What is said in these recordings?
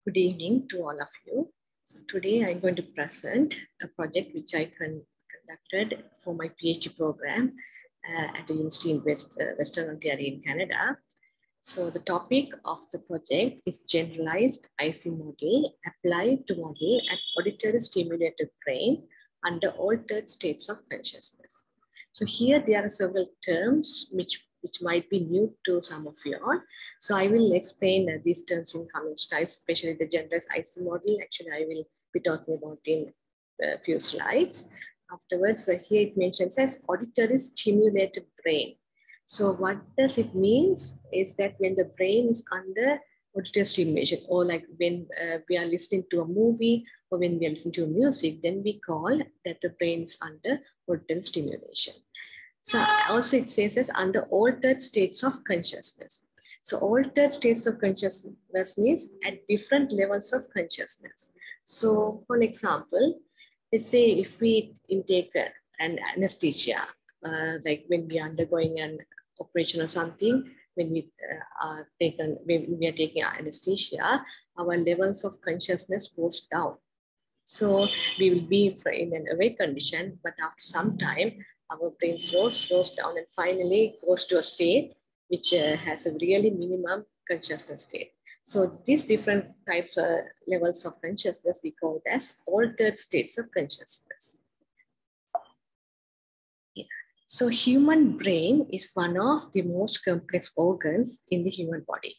Good evening to all of you. So today I'm going to present a project which I conducted for my PhD program at the University in Western Ontario in Canada. So the topic of the project is Generalized IC Model applied to model an auditory stimulated brain under altered states of consciousness. So here there are several terms which might be new to some of you all. So I will explain these terms in coming slides, especially the Generalized IC Model. Actually, I will be talking about in a few slides. Afterwards, here it mentions as auditory stimulated brain. So what does it mean is that when the brain is under auditory stimulation, or like when we are listening to a movie or when we are listening to music, then we call that the brain is under auditory stimulation. So also it says as under altered states of consciousness. So altered states of consciousness means at different levels of consciousness. So for example, let's say if we intake an anesthesia, like when we are undergoing an operation or something, when we are taking anesthesia, our levels of consciousness goes down. So we will be in an awake condition, but after some time, our brain slows down and finally goes to a state which has a really minimum consciousness state. So these different types of levels of consciousness we call as altered states of consciousness. Yeah. So human brain is one of the most complex organs in the human body.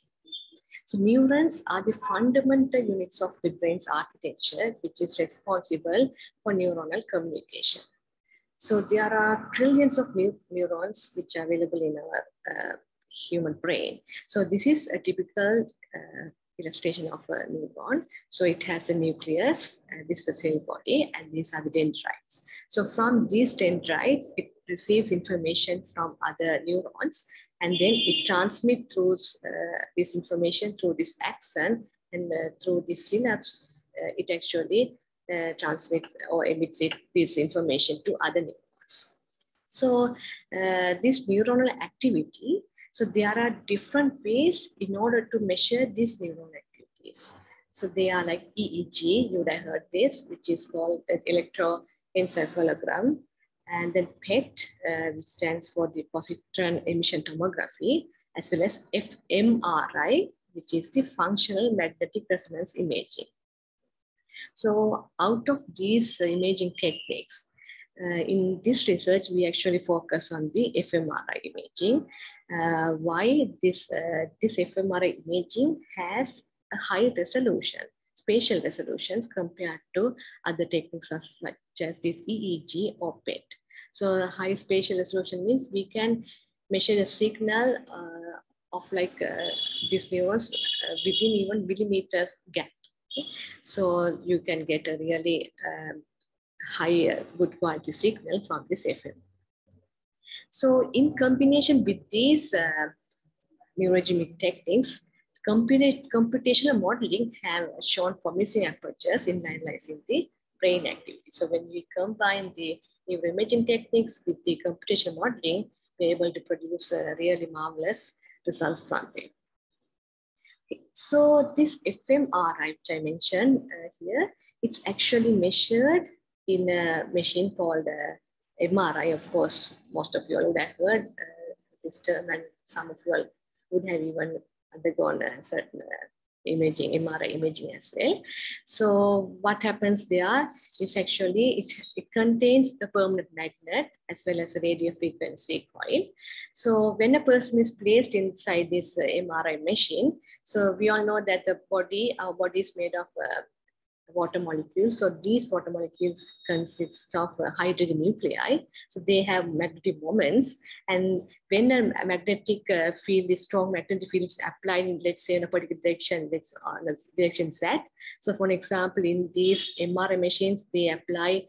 So neurons are the fundamental units of the brain's architecture, which is responsible for neuronal communication. So there are trillions of neurons which are available in our human brain. So this is a typical illustration of a neuron. So it has a nucleus, this is the cell body, and these are the dendrites. So from these dendrites, it receives information from other neurons, and then it transmits through this information through this axon, and through this synapse, it actually transmits or emits this information to other neurons. So this neuronal activity, so there are different ways in order to measure these neuronal activities. So they are like EEG, you would have heard this, which is called an electroencephalogram, and then PET, which stands for the positron emission tomography, as well as FMRI, which is the functional magnetic resonance imaging. So out of these imaging techniques, in this research, we actually focus on the fMRI imaging. Why this fMRI imaging has a high resolution, spatial resolutions compared to other techniques such as this EEG or PET. So high spatial resolution means we can measure the signal of like these neurons within even millimeters gap. So you can get a really high good quality signal from this FM. So in combination with these neurogenic techniques, computational modeling have shown promising approaches in analyzing the brain activity. So when we combine the neuroimaging techniques with the computational modeling, we're able to produce really marvelous results from them. So this fMRI, which I mentioned here, it's actually measured in a machine called MRI. Of course, most of you all would have heard this term, and some of you all would have even undergone a certain imaging, MRI imaging as well. So what happens there is actually it contains a permanent magnet as well as a radio frequency coil. So when a person is placed inside this MRI machine, so we all know that our body is made of water molecules. So these water molecules consist of hydrogen nuclei. So they have magnetic moments. And when a magnetic field, is strong magnetic field is applied in, let's say, in a particular direction, let's on a direction Z. So for example, in these MRI machines, they apply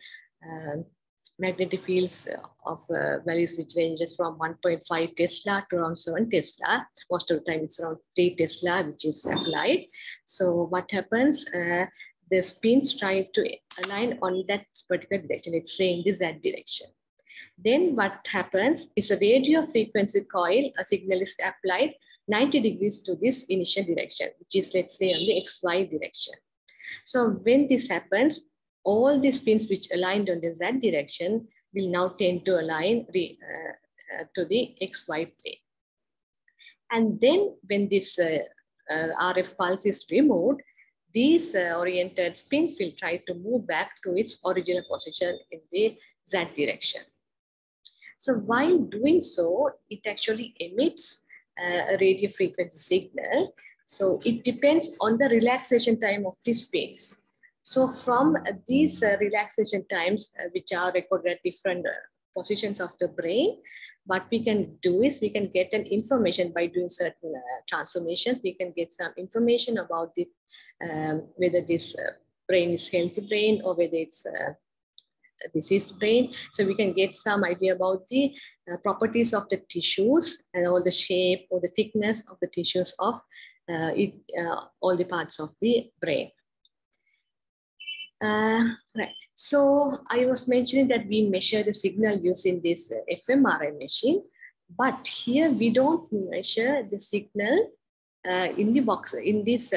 magnetic fields of values which ranges from 1.5 Tesla to around 7 Tesla. Most of the time it's around 3 Tesla, which is applied. So what happens? The spins try to align on that particular direction. It's saying the Z direction. Then what happens is a radio frequency coil, a signal is applied 90 degrees to this initial direction, which is, let's say, on the XY direction. So when this happens, all the spins which aligned on the Z direction will now tend to align to the XY plane. And then when this RF pulse is removed, these oriented spins will try to move back to its original position in the Z direction. So while doing so, it actually emits a radio frequency signal. So it depends on the relaxation time of the spins. So from these relaxation times, which are recorded at different positions of the brain, what we can do is we can get an information by doing certain transformations. We can get some information about the whether this brain is healthy brain or whether it's diseased brain. So we can get some idea about the properties of the tissues and all the shape or the thickness of the tissues of all the parts of the brain. Right. So I was mentioning that we measure the signal using this FMRI machine, but here we don't measure the signal in the box, in this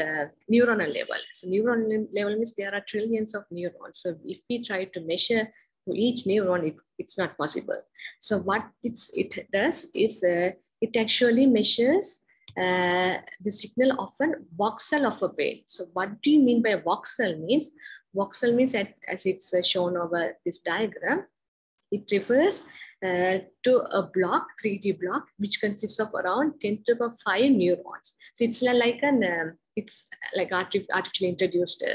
neuronal level. So neuronal level means there are trillions of neurons. So if we try to measure for each neuron, it's not possible. So what it does is it actually measures the signal of a voxel of a brain. So what do you mean by voxel means? Voxel means, as it's shown over this diagram, it refers to a block, 3D block, which consists of around 10 to the power 5 neurons. So it's like an artificially introduced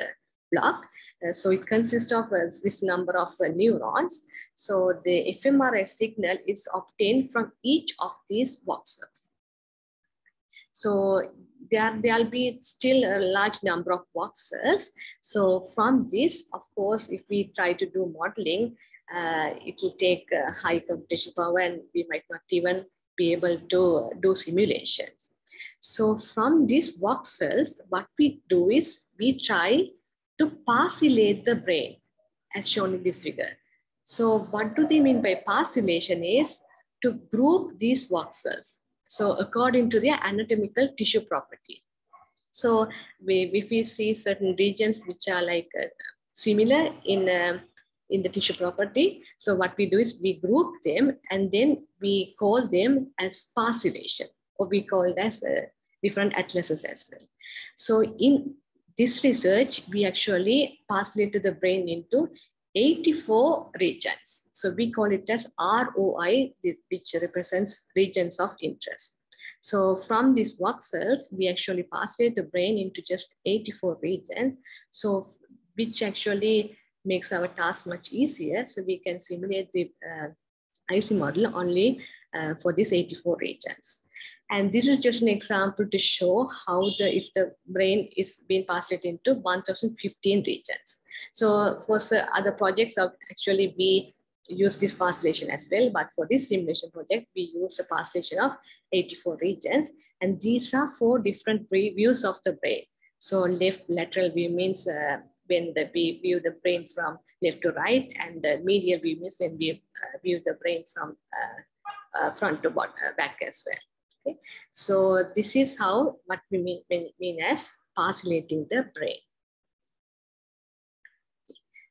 block. So it consists of this number of neurons. So the fMRI signal is obtained from each of these voxels. So there'll be still a large number of voxels. So from this, of course, if we try to do modeling, it will take high computational power and we might not even be able to do simulations. So from these voxels, what we do is we try to parcellate the brain as shown in this figure. So what do they mean by parcellation is to group these voxels. So according to their anatomical tissue property. So if we see certain regions which are like similar in the tissue property, so what we do is we group them and then we call them as parcellation, or we call it as different atlases as well. So in this research, we actually parcellated the brain into 84 regions. So we call it as ROI, which represents regions of interest. So from these voxels, we actually parcellate the brain into just 84 regions. So which actually makes our task much easier. So we can simulate the IC model only for these 84 regions. And this is just an example to show how if the brain is being parcellated into 1015 regions. So for other projects, actually we use this parcellation as well, but for this simulation project, we use a parcellation of 84 regions. And these are 4 different views of the brain. So left lateral view means when we view the brain from left to right, and the medial view means when we view the brain from front to back as well. Okay. So this is how what we mean as parcellating the brain.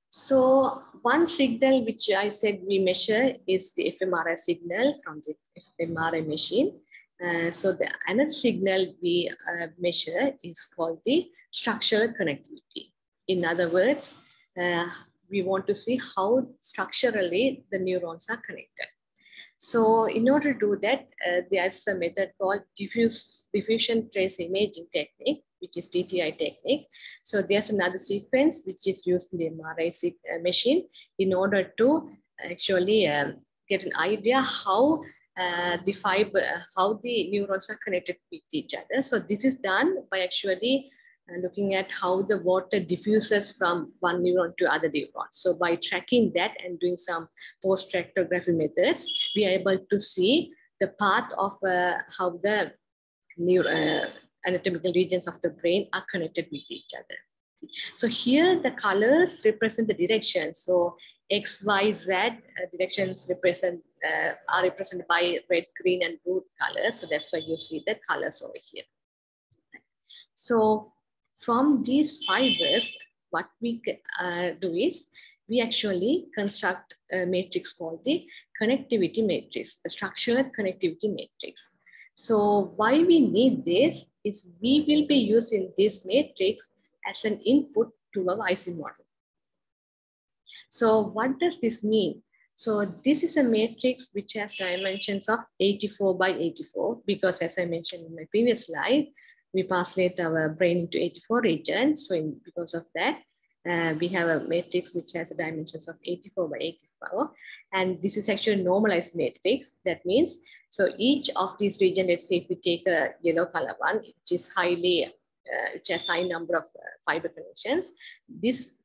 So one signal which I said we measure is the fMRI signal from the fMRI machine. So another signal we measure is called the structural connectivity. In other words, we want to see how structurally the neurons are connected. So in order to do that, there's a method called diffusion trace imaging technique, which is DTI technique. So there's another sequence which is used in the MRI machine in order to actually get an idea how how the neurons are connected with each other. So this is done by actually looking at how the water diffuses from one neuron to other neurons. So by tracking that and doing some post-tractography methods, we are able to see the path of how the anatomical regions of the brain are connected with each other. So here the colors represent the direction. So X, Y, Z directions are represented by red, green, and blue colors. So that's why you see the colors over here. So from these fibers, what we do is we actually construct a matrix called the connectivity matrix, the structural connectivity matrix. So why we need this is we will be using this matrix as an input to our IC model. So what does this mean? So this is a matrix which has dimensions of 84 by 84, because as I mentioned in my previous slide, we translate our brain into 84 regions. So because of that, we have a matrix which has dimensions of 84 by 84. And this is actually a normalized matrix. That means, so each of these regions, let's say if we take a yellow color one, which is highly, which has high number of fiber connections, this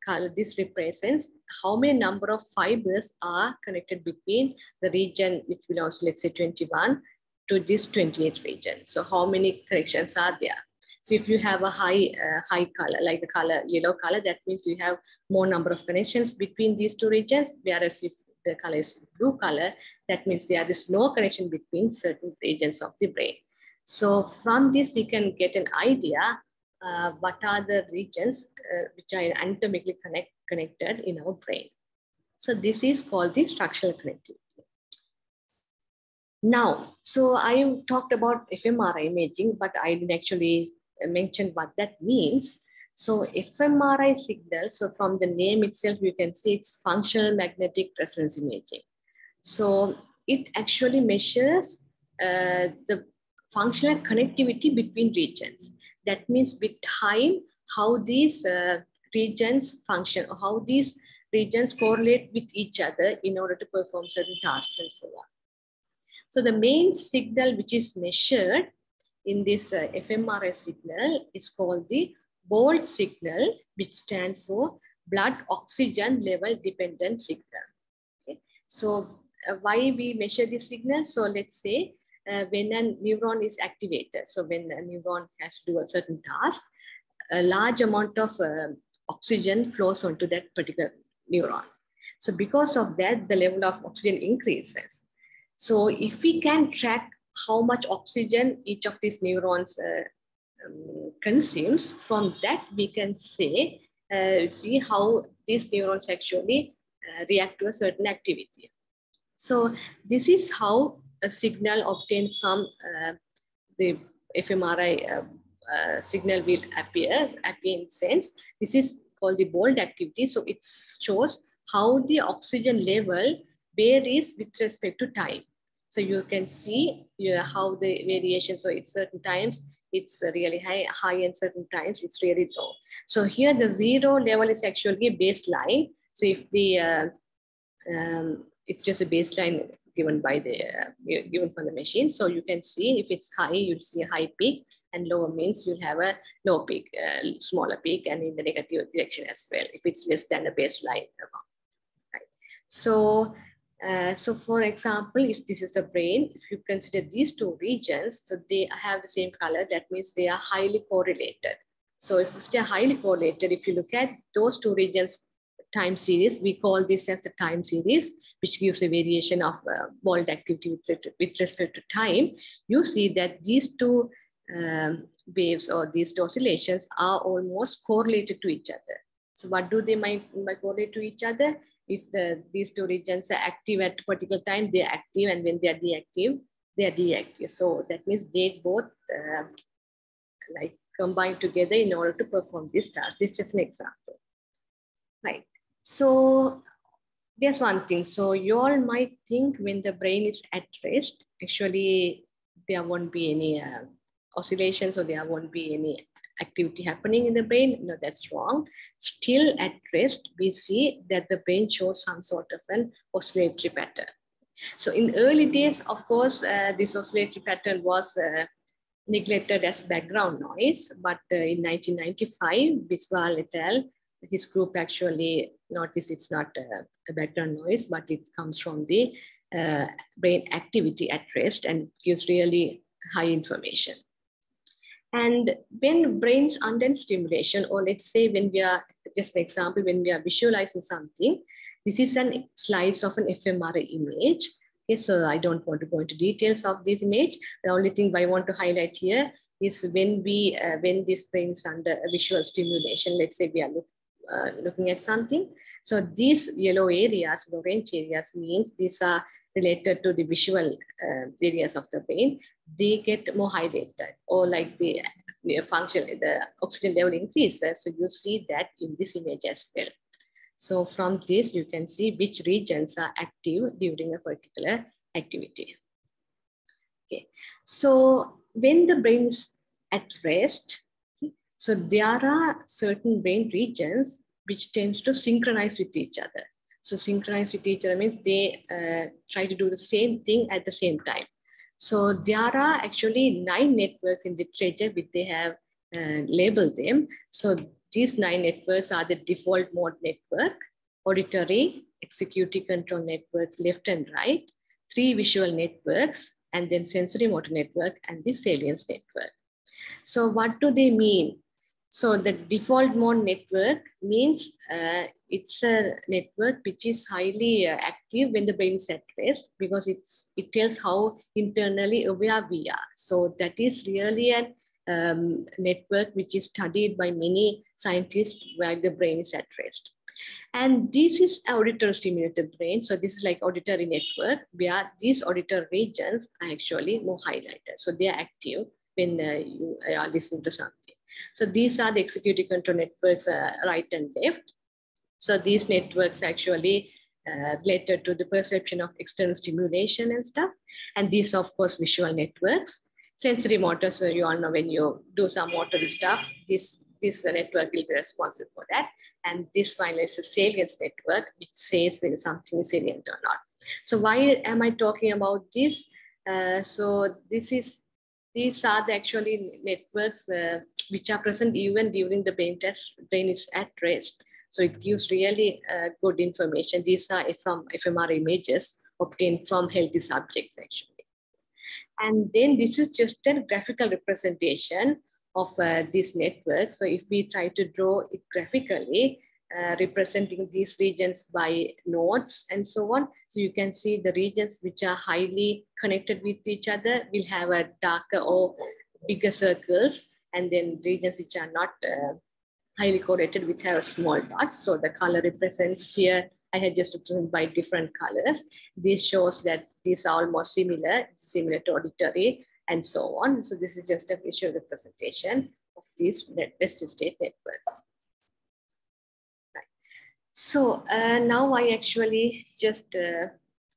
represents how many number of fibers are connected between the region which belongs to, let's say, 21 to this 28 region. So how many connections are there? So if you have a high color, like the color yellow color, that means you have more number of connections between these two regions. Whereas if the color is blue color, that means there is no connection between certain regions of the brain. So from this, we can get an idea what are the regions which are anatomically connected in our brain. So this is called the structural connectivity. Now, so I talked about fMRI imaging, but I didn't actually mention what that means. So fMRI signal, so from the name itself, you can see it's functional magnetic resonance imaging. So it actually measures the functional connectivity between regions. That means with time, how these regions function, or how these regions correlate with each other in order to perform certain tasks and so on. So the main signal which is measured in this fMRI signal is called the BOLD signal, which stands for blood oxygen level dependent signal. Okay. So why we measure this signal? So let's say when a neuron is activated, so when a neuron has to do a certain task, a large amount of oxygen flows onto that particular neuron. So because of that, the level of oxygen increases. So if we can track how much oxygen each of these neurons consumes, from that we can say, see how these neurons actually react to a certain activity. So this is how a signal obtained from the fMRI signal will appear in sense. This is called the BOLD activity. So it shows how the oxygen level varies with respect to time. So you can see how the variation, so at certain times it's really high and certain times it's really low. So here the zero level is actually a baseline. So if the, it's just a baseline given by the, given from the machine. So you can see if it's high, you'll see a high peak, and lower means you'll have a low peak, smaller peak, and in the negative direction as well, if it's less than a baseline amount. Right. So, so for example, if this is the brain, if you consider these two regions, so they have the same color, that means they are highly correlated. So if they're highly correlated, if you look at those two regions time series, we call this as the time series, which gives a variation of BOLD activity with respect to time. You see that these two waves or these two oscillations are almost correlated to each other. So what do they might correlate to each other? If these two regions are active at a particular time, they're active, and when they're deactive, they're deactive. So that means they both like combine together in order to perform this task. This is just an example. Right. So there's one thing. So you all might think when the brain is at rest, actually there won't be any oscillations, or there won't be any activity happening in the brain. No, that's wrong. Still at rest, we see that the brain shows some sort of an oscillatory pattern. So in early days, of course, this oscillatory pattern was neglected as background noise, but in 1995, Biswal et al., his group actually noticed it's not a background noise, but it comes from the brain activity at rest and gives really high information. And when brains under stimulation, or let's say when we are, just an example, when we are visualizing something, this is a slice of an FMRI image. Okay, so I don't want to go into details of this image. The only thing I want to highlight here is when this brain is under a visual stimulation, let's say we are looking at something. So these yellow areas, the orange areas, means these are related to the visual areas of the brain. They get more highlighted, or like the function, the oxygen level increases. So you see that in this image as well. So from this, you can see which regions are active during a particular activity. Okay, so when the brain is at rest, so there are certain brain regions which tends to synchronize with each other. So synchronize with each other means they try to do the same thing at the same time. So there are actually 9 networks in literature which they have labeled them. So these 9 networks are the default mode network, auditory, executive control networks, left and right, 3 visual networks, and then sensory motor network, and the salience network. So what do they mean? So the default mode network means it's a network which is highly active when the brain is at rest, because it tells how internally aware we are. So that is really a network which is studied by many scientists while the brain is at rest. And this is auditory stimulated brain. So this is like auditory network where these auditory regions are actually more highlighted. So they are active when you are listening to something. So these are the executive control networks, right and left. So these networks actually related to the perception of external stimulation and stuff. And these, of course, visual networks. Sensory motor, so you all know when you do some motor stuff, this network will be responsible for that. And this one is a salience network, which says whether something is salient or not. So why am I talking about this? So these are the actually networks which are present even during the brain is at rest. So it gives really good information. These are from FMRI images obtained from healthy subjects actually. And then this is just a graphical representation of this network. So if we try to draw it graphically, representing these regions by nodes and so on. So you can see the regions which are highly connected with each other will have a darker or bigger circles, and then regions which are not highly correlated with have small dots. So the color represents here, I had just represented by different colors. This shows that these are almost similar to auditory and so on. So this is just a visual representation of these rest state networks. So now I actually just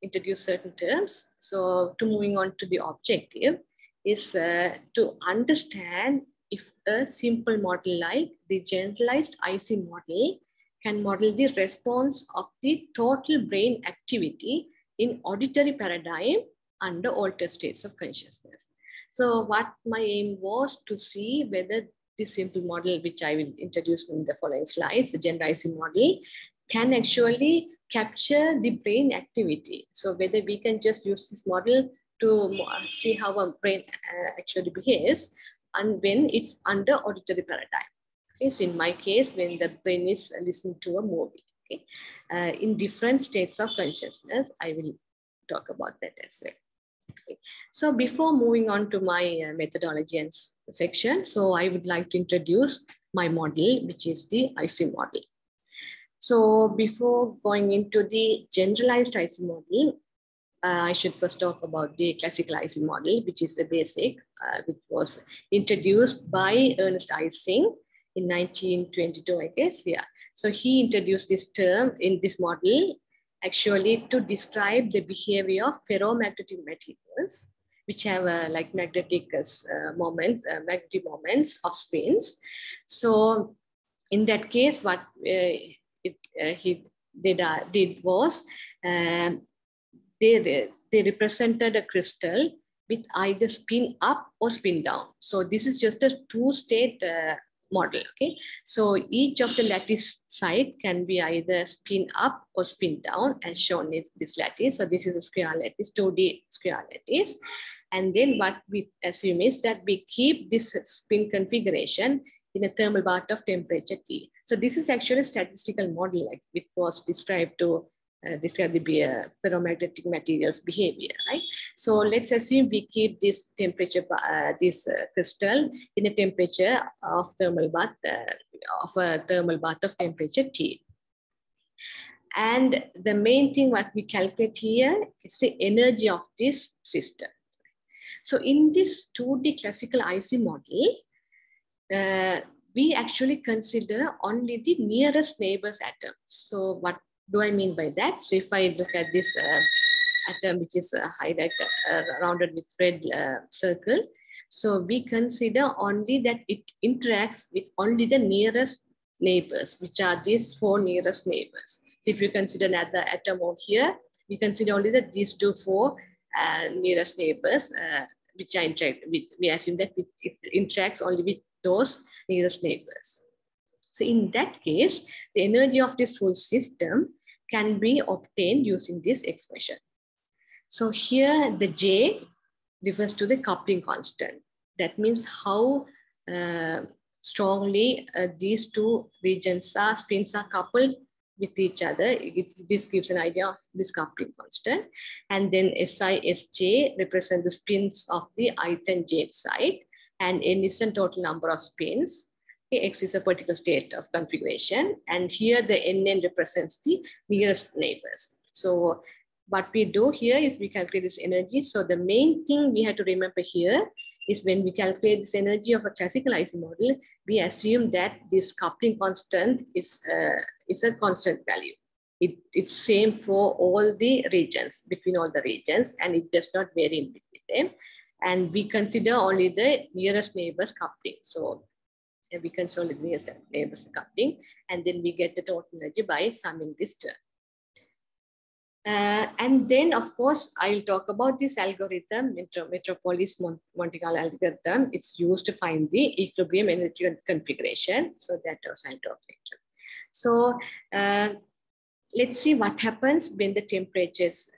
introduce certain terms. So to moving on to the objective is to understand if a simple model like the generalized IC model can model the response of the total brain activity in auditory paradigm under altered states of consciousness. So what my aim was to see whether this simple model, which I will introduce in the following slides, the generalized IC model, can actually capture the brain activity. So whether we can just use this model to see how our brain actually behaves, and when it's under auditory paradigm. Okay, so in my case, when the brain is listening to a movie, okay, in different states of consciousness, I will talk about that as well. Okay. So before moving on to my methodology and section, so I would like to introduce my model, which is the IC model. So before going into the generalized IC model, I should first talk about the classicalizing model, which is the basic, which was introduced by Ernest Ising in 1922, I guess. Yeah. So he introduced this term in this model actually to describe the behavior of ferromagnetic materials, which have like magnetic moments of spins. So in that case, what he did was they represented a crystal with either spin up or spin down. So this is just a two-state model, okay? So each of the lattice side can be either spin up or spin down, as shown in this lattice. So this is a square lattice, 2D square lattice. And then what we assume is that we keep this spin configuration in a thermal bath of temperature T. So this is actually a statistical model, like it was described to describe the ferromagnetic materials behavior, right? So let's assume we keep this temperature, this crystal in a temperature of thermal bath, of temperature T. And the main thing what we calculate here is the energy of this system. So in this 2D classical IC model, we actually consider only the nearest neighbors atoms. So what do I mean by that? So if I look at this atom, which is highlighted, rounded with red circle, so we consider only that it interacts with only the nearest neighbors, which are these 4 nearest neighbors. So if you consider another atom over here, we consider only that these 4 nearest neighbors, which are interact with, we assume that it interacts only with those nearest neighbors. So in that case, the energy of this full system can be obtained using this expression. So here the J refers to the coupling constant. That means how strongly these 2 regions spins are coupled with each other. This gives an idea of this coupling constant. And then SI, SJ represent the spins of the ith and jth side, and N is the total number of spins. Okay, X is a particular state of configuration. And here the NN represents the nearest neighbors. So what we do here is we calculate this energy. So the main thing we have to remember here is when we calculate this energy of a classicalizing model, we assume that this coupling constant is a constant value. It's same for all the regions, between all the regions, and it does not vary in between them. And we consider only the nearest neighbors coupling. So we consider only the nearest neighbors coupling, and then we get the total energy by summing this term. And then, of course, I'll talk about this algorithm, Metropolis Monte Carlo algorithm. It's used to find the equilibrium energy configuration. So that also I'll talk later. So let's see what happens when the temperatures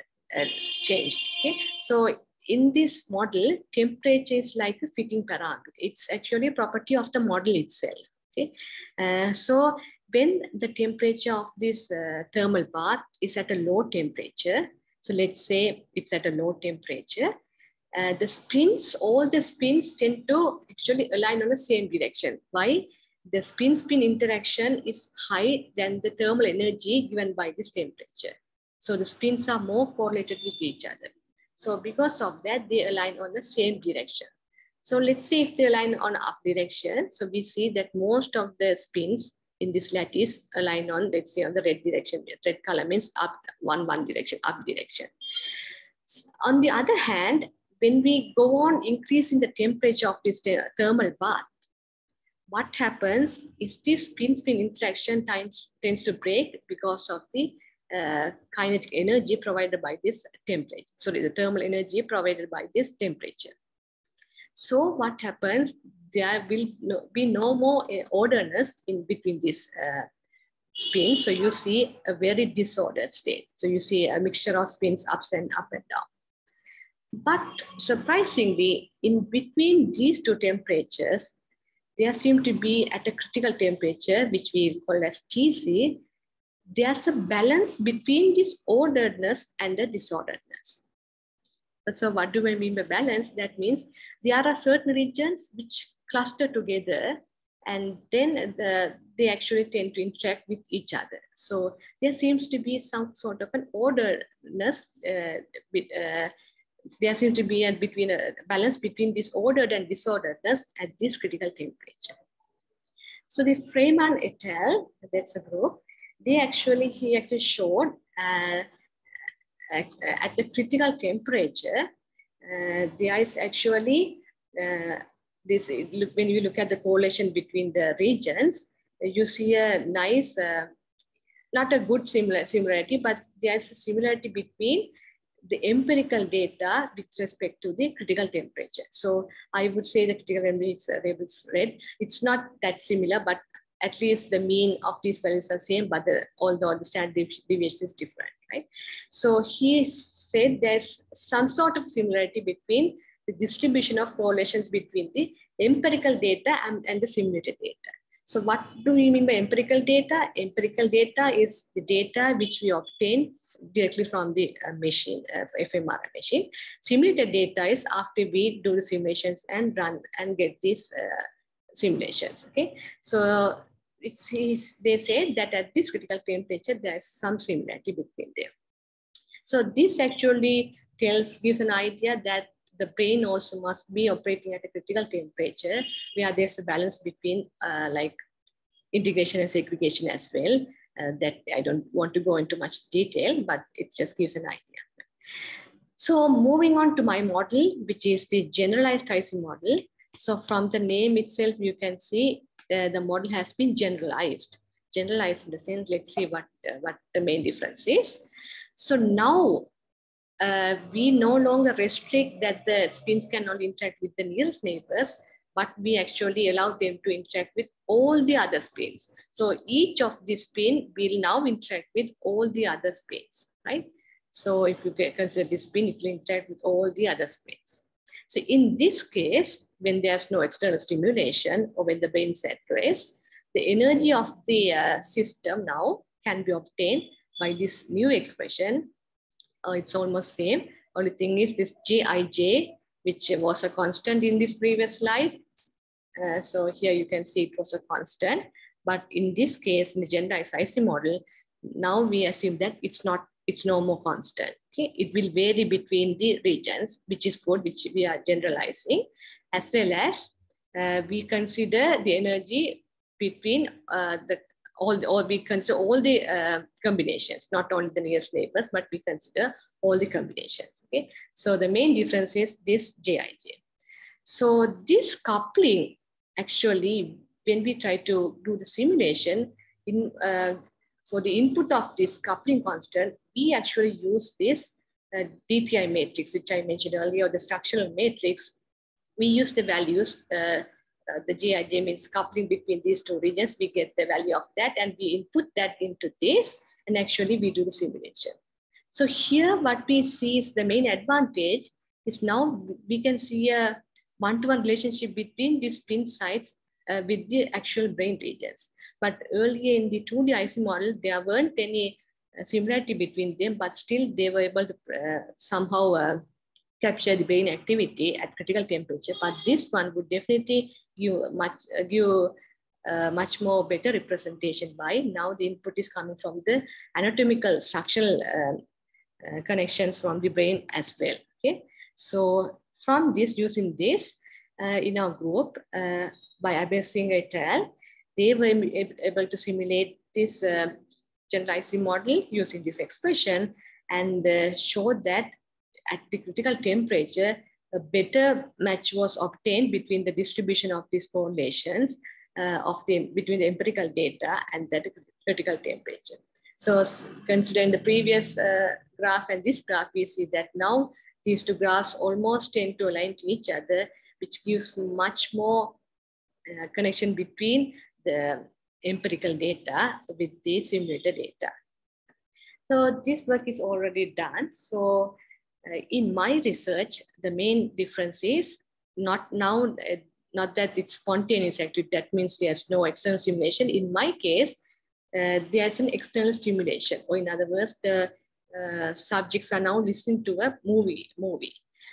changed. Okay, so in this model, temperature is like a fitting parameter. It's actually a property of the model itself. Okay, so when the temperature of this thermal bath is at a low temperature, so let's say it's at a low temperature, the spins, all the spins tend to actually align on the same direction. Why? The spin-spin interaction is high than the thermal energy given by this temperature. So the spins are more correlated with each other. So because of that, they align on the same direction. So let's say if they align on up direction, so we see that most of the spins in this lattice align on, let's say, on the red direction. Red color means up, one direction, up direction. On the other hand, when we go on increasing the temperature of this thermal bath, what happens is this spin-spin interaction tends to break because of the kinetic energy provided by this temperature. Sorry, the thermal energy provided by this temperature. So what happens? There will be no more orderness in between these spins. So you see a very disordered state. So you see a mixture of spins up and down. But surprisingly, in between these 2 temperatures, there seem to be at a critical temperature, which we call as TC, there's a balance between this orderedness and the disorderedness. So what do I mean by balance? That means there are certain regions which cluster together, and then they actually tend to interact with each other. So there seems to be some sort of an orderedness. There seems to be a balance between this ordered and disorderedness at this critical temperature. So the Freeman et al., that's a group, he actually showed at the critical temperature, there is actually when you look at the correlation between the regions, you see a nice, not a good similarity, but there's a similarity between the empirical data with respect to the critical temperature. So I would say the critical temperature is red. It's not that similar, but at least the mean of these values are same, but although the standard deviation is different, right? So he said there's some sort of similarity between the distribution of correlations between the empirical data and the simulated data. So what do we mean by empirical data? Empirical data is the data which we obtain directly from the machine, FMRI machine. Simulated data is after we do the simulations and run and get these simulations. Okay, so they say that at this critical temperature there is some similarity between them. So this actually gives an idea that the brain also must be operating at a critical temperature where there's a balance between like integration and segregation as well. That I don't want to go into much detail, but it just gives an idea. So moving on to my model, which is the generalized IC model. So from the name itself, you can see the model has been generalized. Generalized in the sense, let's see what the main difference is. So now we no longer restrict that the spins can only interact with the nearest neighbors, but we actually allow them to interact with all the other spins. So each of the spin will now interact with all the other spins, right? So if you consider this spin, it will interact with all the other spins. So in this case, when there's no external stimulation or when the brain is at rest, the energy of the system now can be obtained by this new expression. It's almost same. Only thing is this Jij, which was a constant in this previous slide. So here you can see it was a constant, but in this case, in the generalized IC model, now we assume that it's no more constant. Okay, it will vary between the regions, which is good, which we are generalizing, as well as we consider the energy between we consider all the combinations, not only the nearest neighbors, but we consider all the combinations. Okay, so the main difference is this Jij. So this coupling, actually, when we try to do the simulation for the input of this coupling constant, we actually use this D3I matrix, which I mentioned earlier, the structural matrix. We use the values. The Jij means coupling between these two regions. We get the value of that and we input that into this, and actually we do the simulation. So here what we see is the main advantage is now we can see a one-to-one relationship between these spin sites with the actual brain regions. But earlier in the 2D IC model, there weren't any similarity between them, but still they were able to somehow capture the brain activity at critical temperature. But this one would definitely give much more better representation by now the input is coming from the anatomical structural connections from the brain as well. Okay, so from this, using this in our group by Abesing et al., they were able to simulate this generalized IC model using this expression and showed that at the critical temperature, a better match was obtained between the distribution of these correlations between the empirical data and the critical temperature. So considering the previous graph and this graph, we see that now these two graphs almost tend to align to each other, which gives much more connection between the empirical data with the simulated data. So this work is already done. So in my research, the main difference is not that it's spontaneous activity. That means there's no external stimulation. In my case, there's an external stimulation, or in other words, the subjects are now listening to a movie.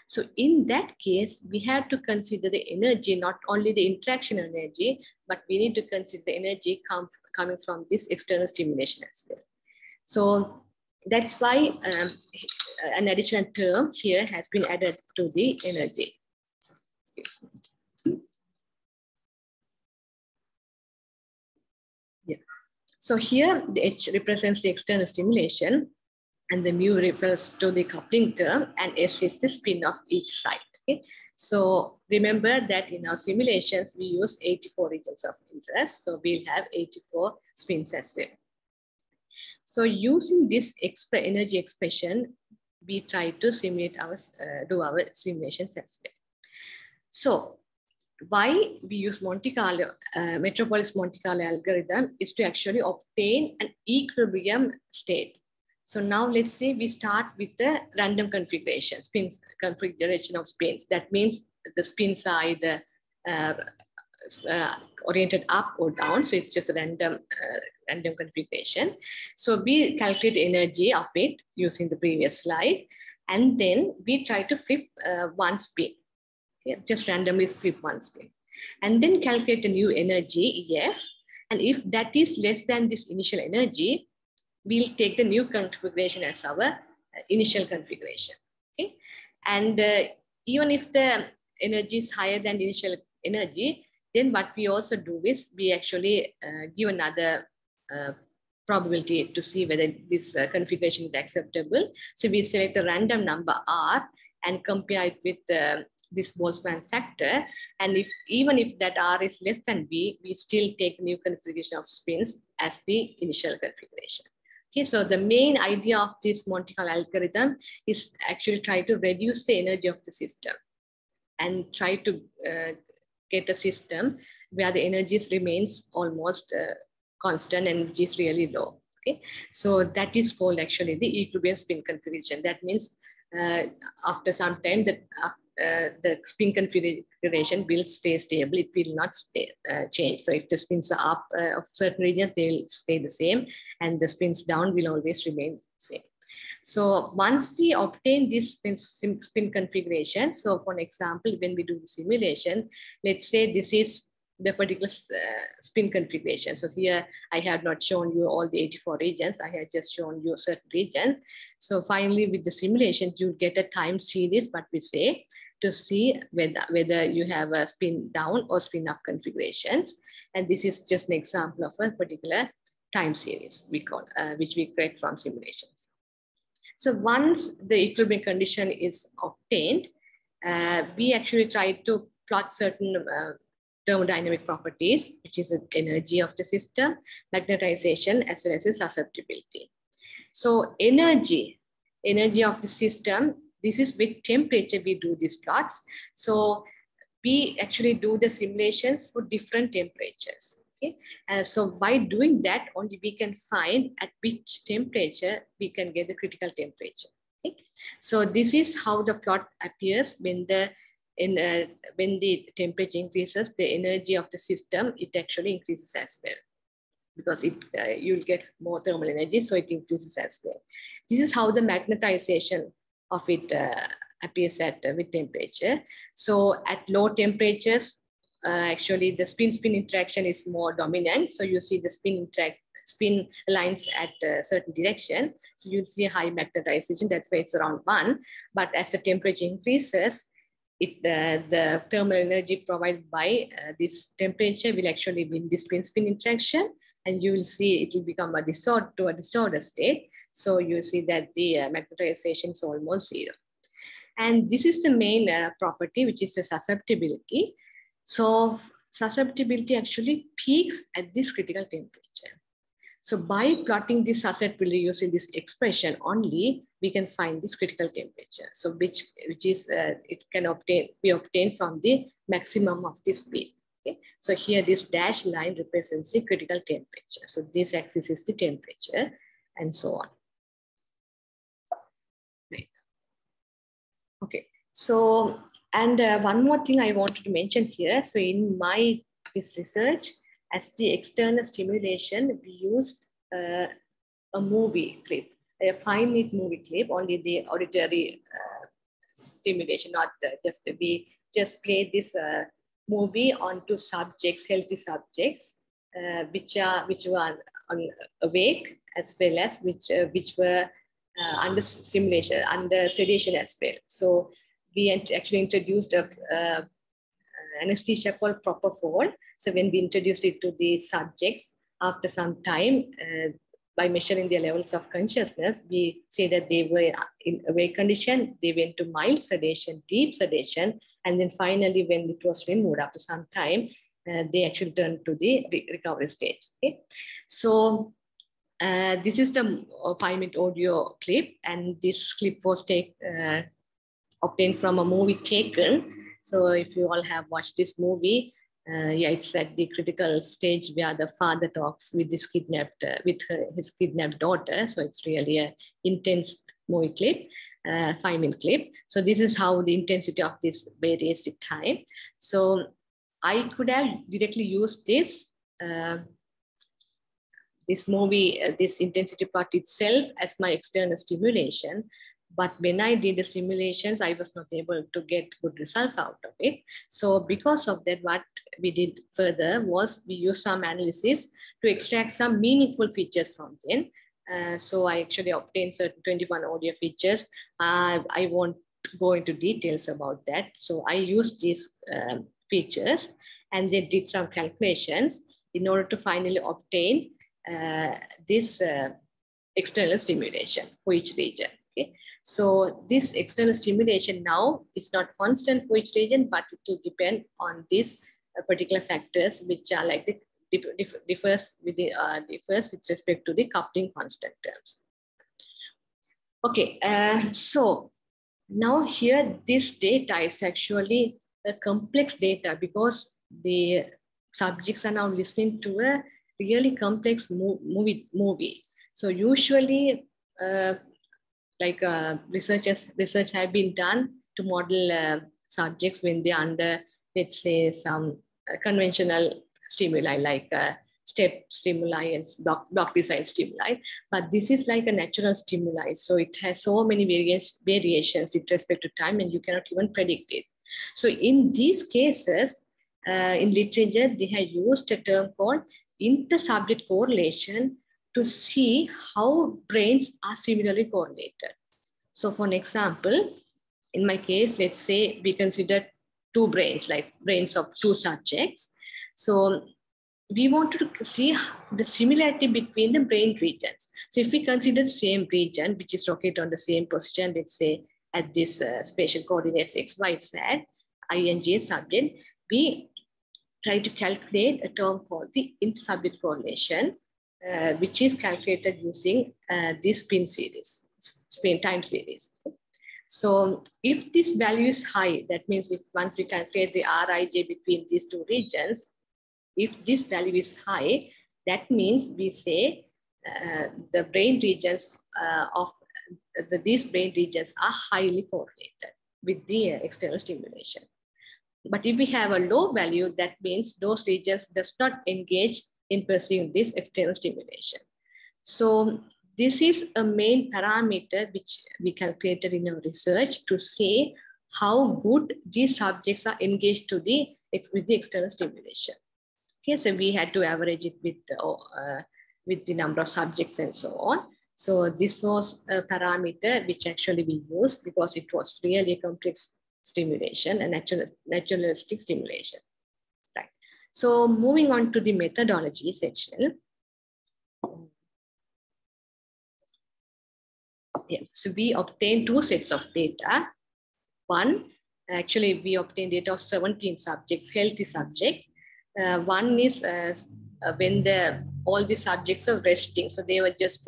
So in that case, we have to consider the energy, not only the interaction energy, but we need to consider the energy coming from this external stimulation as well. So that's why an additional term here has been added to the energy. Yeah. So here the H represents the external stimulation, and the mu refers to the coupling term, and S is the spin of each side. Okay? So remember that in our simulations, we use 84 regions of interest. So we'll have 84 spins as well. So using this energy expression, we try to simulate do our simulations as well. So why we use Monte Carlo, Metropolis Monte Carlo algorithm is to actually obtain an equilibrium state. So now let's say we start with the random configuration, configuration of spins. That means the spins are either oriented up or down. So it's just a random configuration. So we calculate energy of it using the previous slide. And then we try to flip one spin. Okay? Just randomly flip one spin. And then calculate the new energy, EF. And if that is less than this initial energy, we'll take the new configuration as our initial configuration. Okay? And even if the energy is higher than the initial energy, then what we also do is we actually give another probability to see whether this configuration is acceptable. So we select a random number R and compare it with this Boltzmann factor. And even if that R is less than B, we still take new configuration of spins as the initial configuration. Okay, so the main idea of this Monte Carlo algorithm is actually try to reduce the energy of the system and try to get a system where the energies remains almost constant and which is really low. Okay, so that is called actually the equilibrium spin configuration. That means after some time the spin configuration will stay stable. It will not change. So if the spins are up of certain regions, they will stay the same, and the spins down will always remain the same. So once we obtain this spin configuration, so for example, when we do the simulation, let's say this is the particular spin configuration. So here I have not shown you all the 84 regions. I have just shown you certain regions. So finally with the simulation, you get a time series, what we say, to see whether you have a spin down or spin up configurations. And this is just an example of a particular time series we call, which we create from simulations. So once the equilibrium condition is obtained, we actually try to plot certain thermodynamic properties, which is the energy of the system, magnetization, as well as the susceptibility. So energy of the system, this is with temperature we do these plots. So we actually do the simulations for different temperatures. Okay? So by doing that, only we can find at which temperature we can get the critical temperature. Okay? So this is how the plot appears when the temperature increases, the energy of the system, it actually increases as well, because you'll get more thermal energy, so it increases as well. This is how the magnetization of it appears with temperature. So at low temperatures, actually the spin-spin interaction is more dominant. So you see the spin lines at a certain direction. So you'll see a high magnetization, that's why it's around 1. But as the temperature increases, the thermal energy provided by this temperature will actually win this spin-spin interaction, and you will see it will become a disordered state. So you see that the magnetization is almost 0. And this is the main property, which is the susceptibility. So susceptibility actually peaks at this critical temperature. So by plotting this susceptibility using this expression only, we can find this critical temperature. So which is it can be obtained from the maximum of this speed. Okay? So here this dashed line represents the critical temperature. So this axis is the temperature, and so on. Right. Okay. So and one more thing I wanted to mention here. So in this research, as the external stimulation, we used a movie clip, a 5-minute movie clip, only the auditory stimulation, not we just played this movie onto subjects, healthy subjects, which were awake, as well as which were under simulation, under sedation as well. So we actually introduced a anesthesia called propofol. So when we introduced it to the subjects, after some time, by measuring their levels of consciousness, we say that they were in awake condition, they went to mild sedation, deep sedation, and then finally when it was removed after some time, they actually turned to the recovery state. Okay? So this is the 5-minute audio clip, and this clip was obtained from a movie Taken. So if you all have watched this movie, Yeah, it's at the critical stage where the father talks with his kidnapped, his kidnapped daughter. So it's really an intense movie clip, 5-minute clip. So this is how the intensity of this varies with time. So I could have directly used this this movie, this intensity part itself as my external stimulation. But when I did the simulations, I was not able to get good results out of it. So because of that, what we did further was we used some analysis to extract some meaningful features from them. So I actually obtained certain 21 audio features. I won't go into details about that. So I used these features and they did some calculations in order to finally obtain this external stimulation for each region. Okay, so this external stimulation now is not constant for each region, but it will depend on these particular factors, which are like the differs with respect to the coupling constant terms. Okay, so now here this data is actually a complex data because the subjects are now listening to a really complex movie. So usually, research have been done to model subjects when they're under, let's say, some conventional stimuli like step stimuli and block design stimuli. But this is like a natural stimuli. So it has so many variations with respect to time, and you cannot even predict it. So in these cases, in literature, they have used a term called intersubject correlation to see how brains are similarly correlated. So for an example, in my case, let's say we consider two brains, like brains of two subjects. So we wanted to see the similarity between the brain regions. So if we consider the same region, which is located on the same position, let's say at this spatial coordinates x, y, z, I and j subject, we try to calculate a term called the intersubject correlation, which is calculated using this spin time series. So if this value is high, that means if once we calculate the Rij between these two regions, if this value is high, that means we say the brain regions these brain regions are highly correlated with the external stimulation. But if we have a low value, that means those regions does not engage in pursuing this external stimulation. So this is a main parameter which we calculated in our research to say how good these subjects are engaged with the external stimulation. Okay, so we had to average it with the number of subjects and so on. So this was a parameter which actually we used because it was really a complex stimulation and naturalistic stimulation. Right. So moving on to the methodology section. Yeah, so we obtained two sets of data. One, actually we obtained data of 17 subjects, healthy subjects. One is when all the subjects are resting, so they were just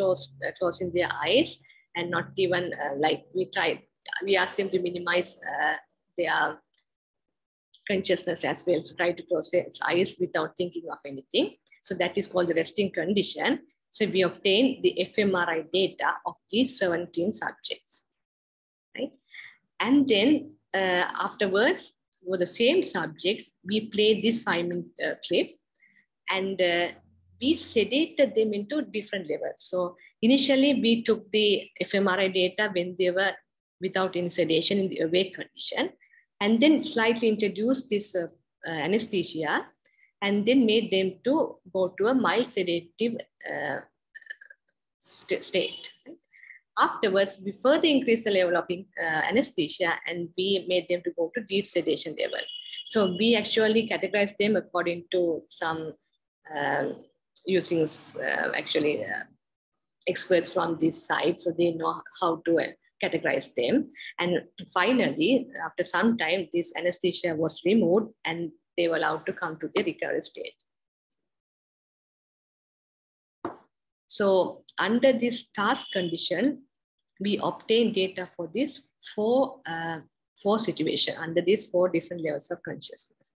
closing their eyes and not even we asked them to minimize their consciousness as well, so try to close their eyes without thinking of anything. So that is called the resting condition. So we obtained the FMRI data of these 17 subjects, right? And then afterwards, for the same subjects, we played this 5-minute clip and we sedated them into different levels. So initially we took the fMRI data when they were without any sedation in the awake condition, and then slightly introduced this anesthesia and then made them to go to a mild sedative state. Afterwards, we further increased the level of anesthesia and we made them to go to deep sedation level. So we actually categorized them according to some using experts from this side, so they know how to categorize them. And finally, after some time, this anesthesia was removed and they were allowed to come to the recovery state. So under this task condition, we obtained data for this four situations under these 4 different levels of consciousness.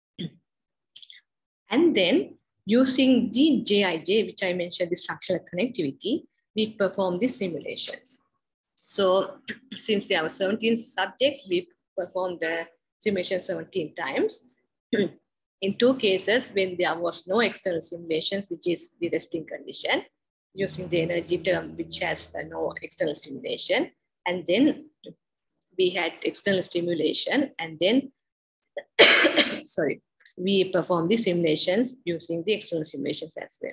And then using the JIJ, which I mentioned, the structural connectivity, we perform the simulations. So since there were 17 subjects, we performed the simulation 17 times. In 2 cases, when there was no external simulations, which is the resting condition, using the energy term, which has no external stimulation. And then we had external stimulation, and then, sorry, we perform the simulations using the external simulations as well.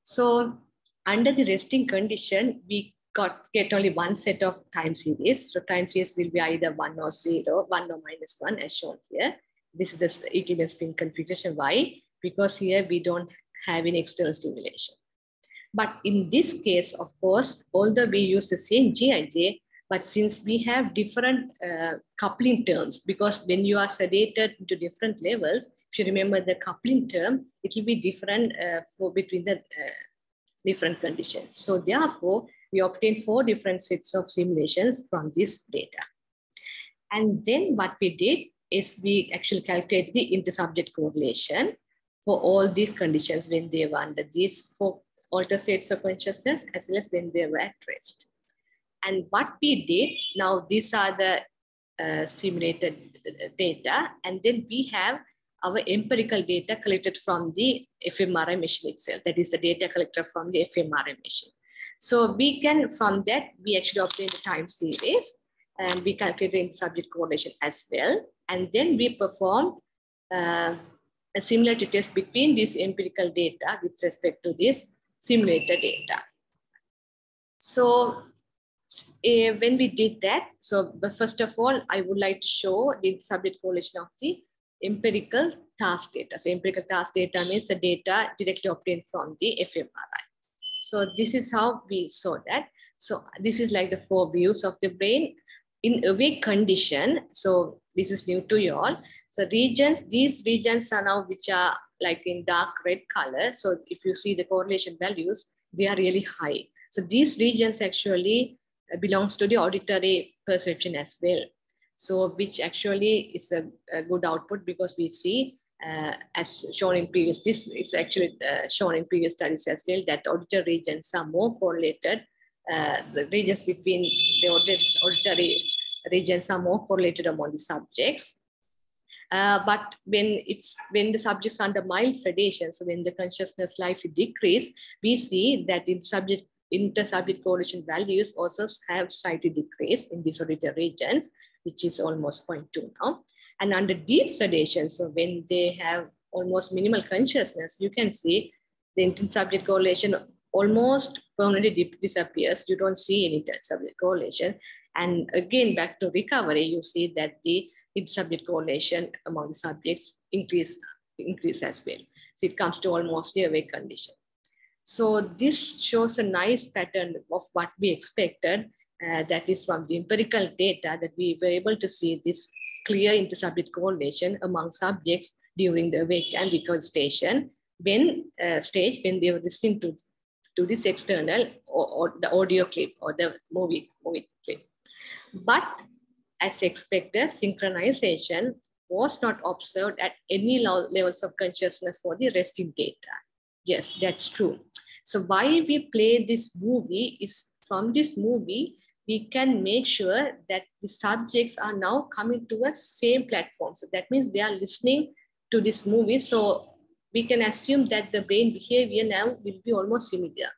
So under the resting condition, we get only one set of time series. So time series will be either 1 or 0, 1 or -1 as shown here. This is the equilibrium spin configuration. Why? Because here we don't have any external stimulation. But in this case, of course, although we use the same GIJ, but since we have different coupling terms, because when you are sedated to different levels, if you remember the coupling term, it will be different between the different conditions. So therefore, we obtained 4 different sets of simulations from this data. And then what we did is we actually calculated the intersubject correlation for all these conditions when they were under these 4 altered states of consciousness, as well as when they were at rest. And what we did, now these are the simulated data, and then we have our empirical data collected from the FMRI machine itself. That is the data collected from the FMRI machine. So we can, from that, we actually obtain the time series, and we calculate subject correlation as well. And then we perform a similarity test between this empirical data with respect to this simulated data. So when we did that, so first of all, I would like to show the subject correlation of the empirical task data. So empirical task data means the data directly obtained from the FMRI. So this is how we saw that. So this is like the 4 views of the brain in awake condition. So this is new to you all. So regions, these regions are now which are like in dark red color. So if you see the correlation values, they are really high. So these regions actually belongs to the auditory perception as well. So which actually is a good output, because we see as shown in previous, this is actually shown in previous studies as well, that auditory regions are more correlated. The regions between the auditory regions are more correlated among the subjects. But when the subjects are under mild sedation, so when the consciousness slightly decrease, we see that intersubject correlation values also have slightly decreased in these auditory regions, which is almost 0.2 now. And under deep sedation, so when they have almost minimal consciousness, you can see the intersubject correlation almost permanently disappears. You don't see any intersubject correlation. And again, back to recovery, you see that the intersubject correlation among the subjects increase as well. So it comes to almost the awake condition. So this shows a nice pattern of what we expected. That is from the empirical data, that we were able to see this clear intersubject correlation among subjects during the awake and recovery stage when they were listening to this external or the audio clip or the movie clip. But as expected, synchronization was not observed at any levels of consciousness for the resting data. Yes, that's true. So why we play this movie is, from this movie, we can make sure that the subjects are now coming to a same platform. So that means they are listening to this movie. So we can assume that the brain behavior now will be almost similar.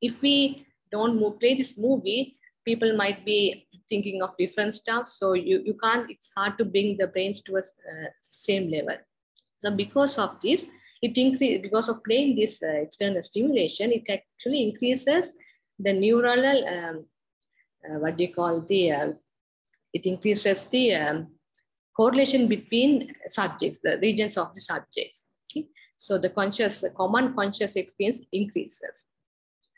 If we don't play this movie, people might be thinking of different stuff. So you can't, it's hard to bring the brains to a same level. So because of this, because of playing this external stimulation, it actually increases the neuronal, it increases the correlation between subjects, the regions of the subjects. Okay? So the common conscious experience increases.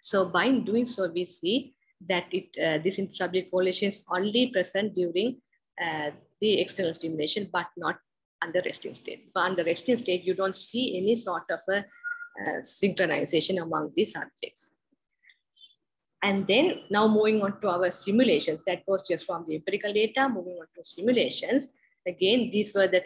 So by doing so, we see that this intersubject correlation is only present during the external stimulation, but not under resting state. But under resting state, you don't see any sort of a synchronization among the subjects. And then now moving on to our simulations, that was just from the empirical data, moving on to simulations. Again, these were the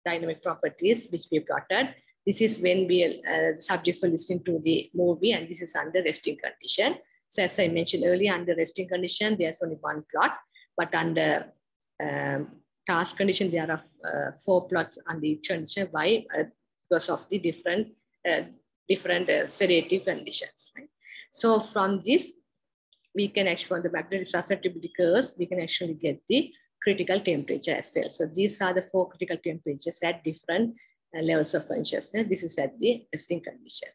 dynamic properties, which we plotted. This is when we subjects were listening to the movie, and this is under resting condition. So as I mentioned earlier, under resting condition, there's only one plot, but under task condition, there are 4 plots under each condition. Why? Because of the different sedative conditions. Right? So from this, we can actually, from the magnetic susceptibility curves, we can actually get the critical temperature as well. So these are the 4 critical temperatures at different levels of consciousness. This is at the resting condition.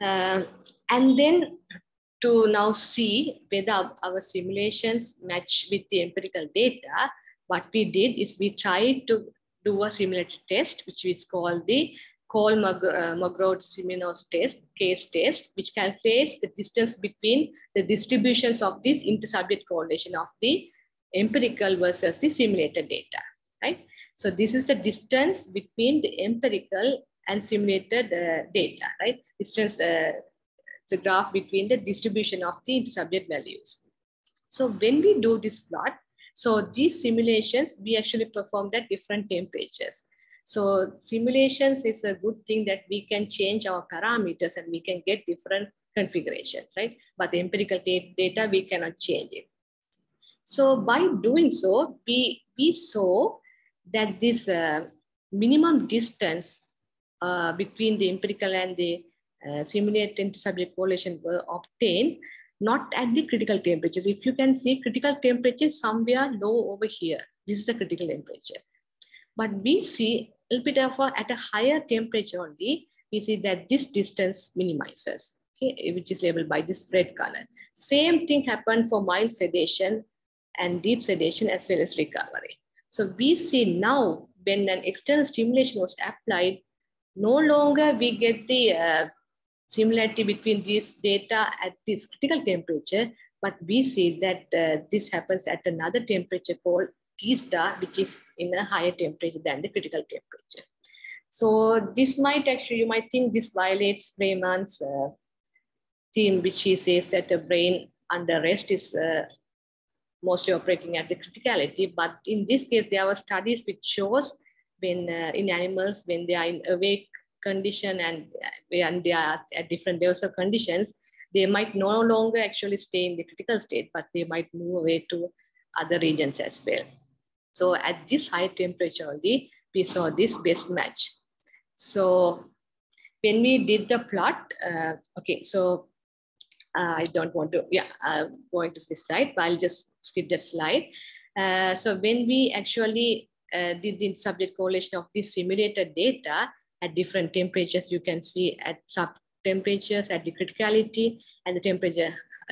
And then to now see whether our simulations match with the empirical data, what we did is we tried to do a similarity test, which is called the Kolmogorov-Smirnov test, case test, which calculates the distance between the distributions of this intersubject correlation of the empirical versus the simulated data, right? So this is the distance between the empirical and simulated data, right? Distance, it's a graph between the distribution of the intersubject values. So when we do this plot, so these simulations, we actually performed at different temperatures. So simulations is a good thing that we can change our parameters and we can get different configurations, right? But the empirical data, we cannot change it. So by doing so, we saw that this minimum distance between the empirical and the simulated intersubject correlation were obtained not at the critical temperatures. If you can see, critical temperature somewhere low over here. This is the critical temperature. But we see a little bit of at a higher temperature only, we see that this distance minimizes, okay, which is labeled by this red color. Same thing happened for mild sedation and deep sedation as well as recovery. So we see now when an external stimulation was applied, no longer we get the similarity between these data at this critical temperature, but we see that this happens at another temperature called T star, which is in a higher temperature than the critical temperature. So this might actually, you might think this violates Freeman's theme, which he says that the brain under rest is mostly operating at the criticality. But in this case, there were studies which shows when in animals, when they are in awake condition and they are at different levels of conditions, they might no longer actually stay in the critical state, but they might move away to other regions as well. So at this high temperature only, we saw this best match. So when we did the plot, okay, so I don't want to, going to this slide, but I'll just skip that slide. So when we actually did the subject correlation of this simulated data at different temperatures, you can see at sub temperatures at the criticality and the temperature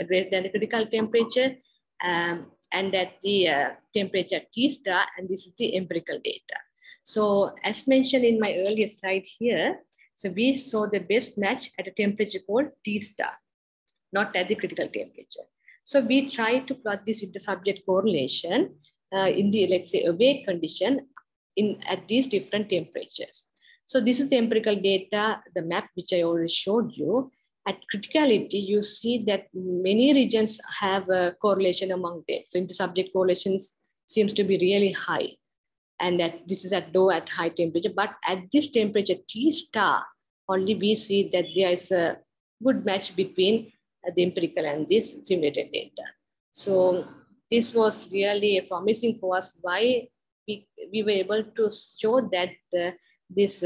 greater than the critical temperature, and at the temperature T star, and this is the empirical data. So as mentioned in my earlier slide here, so we saw the best match at a temperature called T star, not at the critical temperature. So we try to plot this intersubject correlation in the, let's say, awake condition at these different temperatures. So this is the empirical data, the map which I already showed you. At criticality, you see that many regions have a correlation among them. So intersubject correlations seems to be really high. And that this is at low, at high temperature. But at this temperature T star, only we see that there is a good match between the empirical and this simulated data. So this was really promising for us. Why we were able to show that this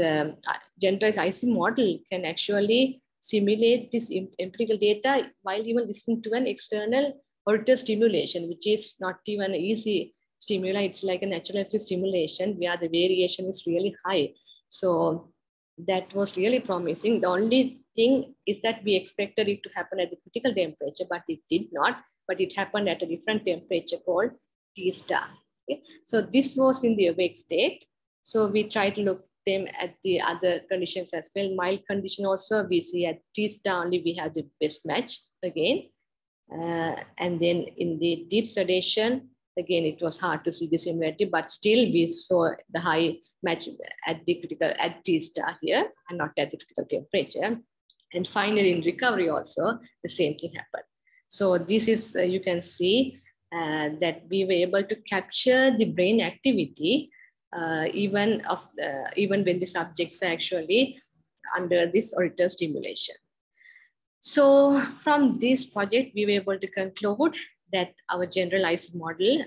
generalized IC model can actually simulate this empirical data while even listening to an external auditory stimulation, which is not even an easy stimuli. It's like a natural stimulation where the variation is really high. So that was really promising. The only thing is that we expected it to happen at the critical temperature, but it did not. But it happened at a different temperature called T star. Okay? So this was in the awake state. So we try to look them at the other conditions as well. Mild condition also, we see at T star only we have the best match again. And then in the deep sedation, again, it was hard to see the similarity, but still we saw the high match at the critical, at T star here, and not at the critical temperature. And finally in recovery also, the same thing happened. So this is, you can see that we were able to capture the brain activity even when the subjects are actually under this auditory stimulation. So from this project, we were able to conclude that our generalized model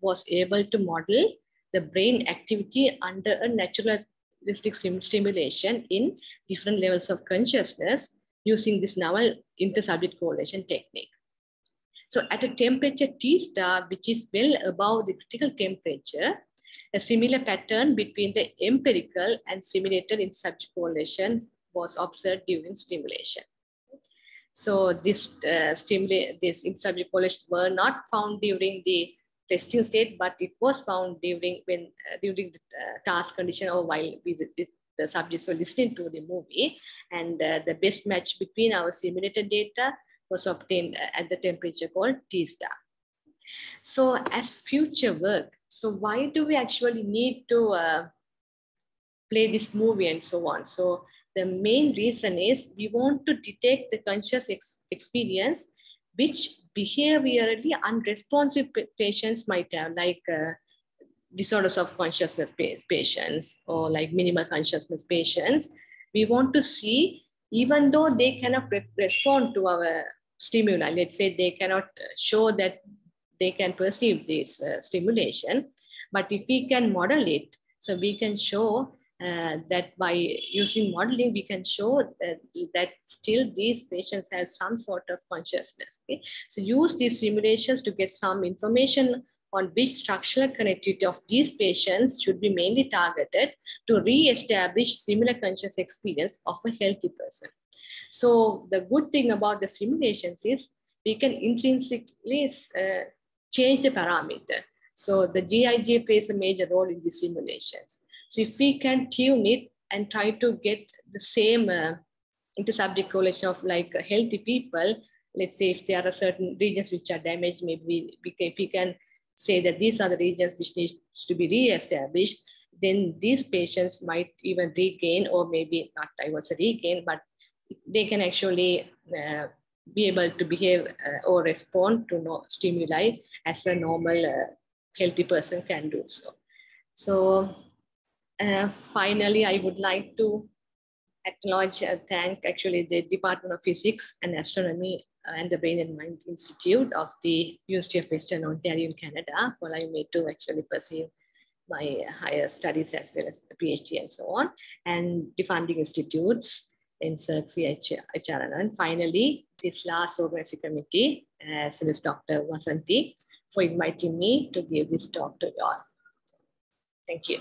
was able to model the brain activity under a naturalistic stimulation in different levels of consciousness using this novel intersubject correlation technique. So at a temperature T star, which is well above the critical temperature, a similar pattern between the empirical and simulated intersubject correlation was observed during stimulation. So this intersubject correlation were not found during the resting state, but it was found during the task condition or while the subjects were listening to the movie, and the best match between our simulated data was obtained at the temperature called T star. So as future work, so why do we actually need to play this movie and so on? So the main reason is we want to detect the conscious experience which behaviorally unresponsive patients might have, like disorders of consciousness patients or like minimal consciousness patients. We want to see, even though they cannot respond to our stimuli, let's say they cannot show that they can perceive this stimulation, but if we can model it, so we can show that by using modeling, we can show that still these patients have some sort of consciousness. Okay? So use these simulations to get some information on which structural connectivity of these patients should be mainly targeted to re-establish similar conscious experience of a healthy person. So the good thing about the simulations is we can intrinsically change the parameter. So the GIJ plays a major role in the simulations. So if we can tune it and try to get the same intersubject correlation of like healthy people, let's say if there are certain regions which are damaged, maybe if we can say that these are the regions which needs to be re-established, then these patients might even regain, or maybe not, I would say regain, but they can actually be able to behave or respond to stimuli as a normal healthy person can do so. So finally, I would like to acknowledge and thank actually the Department of Physics and Astronomy and the Brain and Mind Institute of the University of Western Ontario in Canada for allowing me to actually pursue my higher studies as well as the PhD and so on, and the funding institutes in CERC, HRN, and finally, this last organizing committee, as well as Dr. Vasanthi, for inviting me to give this talk to you all. Thank you.